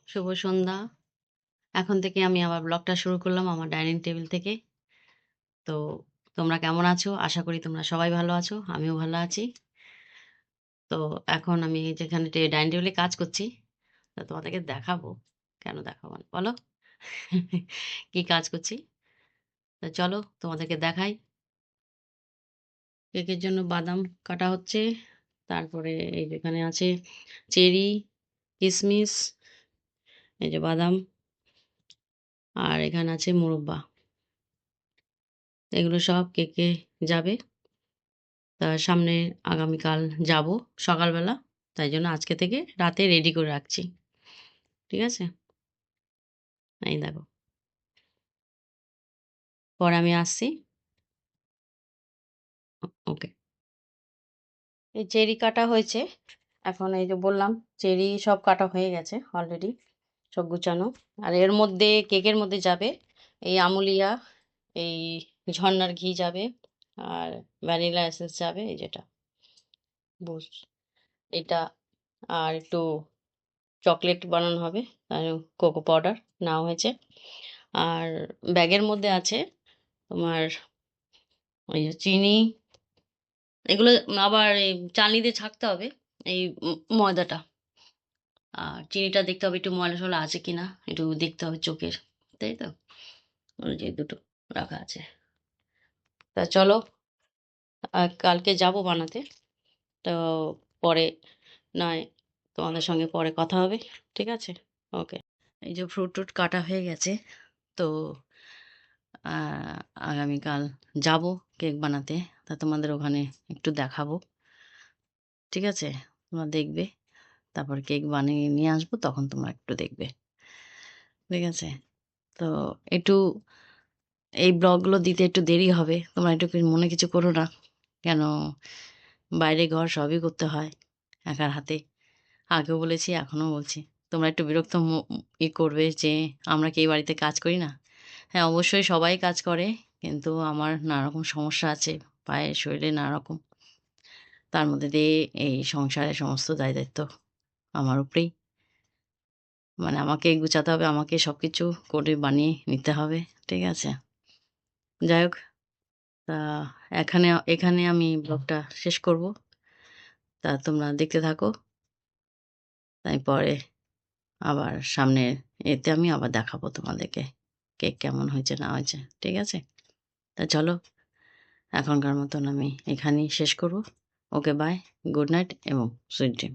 শুভ সন্ধ্যা। এখন থেকে আমি আবার ব্লগটা শুরু করলাম আমার ডাইনিং টেবিল থেকে। তো তোমরা কেমন আছো? আশা করি তোমরা সবাই ভালো আছো। আমিও ভালো আছি। তো এখন আমি যেখানে ডাইনিং টেবিলে কাজ করছি, তো তোমাদেরকে দেখাবো। কেন দেখাবো না বলো? কি কাজ করছি? তো চলো তোমাদেরকে দেখাই। কেকের জন্য বাদাম কাটা হচ্ছে। তারপরে এই যেখানে আছে চেরি, কিশমিশ, এই যে বাদাম, আর এখানে আছে মুরব্বা। এগুলো সব কেকে যাবে। তা সামনে আগামীকাল যাব সকালবেলা। তাই জন্য আজকে থেকে রাতে রেডি করে রাখছি। ঠিক আছে? এই দেখো। পরে আমি আসছি। ওকে। এই চেরি কাটা হয়েছে। এখন এই যে বললাম চেরি সব কাটা হয়ে গেছে অলরেডি। সব গুছানো। আর এর মধ্যে কেকের মধ্যে যাবে এই আমুলিয়া, এই ঝর্ণার ঘি যাবে, আর ভ্যানিলা এসেন্স যাবে এই যেটা বুস্ট এটা, আর একটু চকলেট বানানো হবে, আর কোকো পাউডার নেওয়া হয়েছে। আর ব্যাগের মধ্যে আছে তোমার ওই যে চিনি, এগুলো আবার এই চালনি দিয়ে ছাঁকতে হবে এই ময়দাটা। আর চিনিটা দেখতে হবে একটু ময়লা টয়লা আছে কিনা, একটু দেখতে হবে চোখের, তাই তো? ওই যে দুটো রাখা আছে। তা চলো কালকে যাব বানাতে। তো পরে নয় তোমাদের সঙ্গে পরে কথা হবে। ঠিক আছে? ওকে। এই যে ফ্রুট ট্রুট কাটা হয়ে গেছে। তো আহ, আগামীকাল যাব কেক বানাতে। তা তোমাদের ওখানে একটু দেখাবো। ঠিক আছে? তোমরা দেখবে। তারপর কেক বানিয়ে নিয়ে আসবো, তখন তোমরা একটু দেখবে। ঠিক আছে? তো একটু এই ব্লগগুলো দিতে একটু দেরি হবে। তোমরা একটু মনে কিছু করো না। কেন, বাইরে ঘর সবই করতে হয় একার হাতে। আগেও বলেছি, এখনও বলছি। তোমরা একটু বিরক্ত করবে যে আমরা কি এই বাড়িতে কাজ করি না? হ্যাঁ, অবশ্যই সবাই কাজ করে। কিন্তু আমার নানা রকম সমস্যা আছে। পায়ে, শরীরে নানা রকম। তার মধ্যে দিয়ে এই সংসারের সমস্ত দায়-দায়িত্ব আমার উপরেই। মানে আমাকে গুছাতে হবে, আমাকে সবকিছু করে বানিয়ে নিতে হবে। ঠিক আছে? যাই হোক, তা এখানে এখানে আমি ব্লগটা শেষ করব। তা তোমরা দেখতে থাকো। তাই পরে আবার সামনের এতে আমি আবার দেখাবো তোমাদেরকে কেক কেমন হয়েছে না হয়েছে। ঠিক আছে? তা চলো এখনকার মতন আমি এখানেই শেষ করব। ওকে, বাই, গুড নাইট এবং সুইট ড্রিম।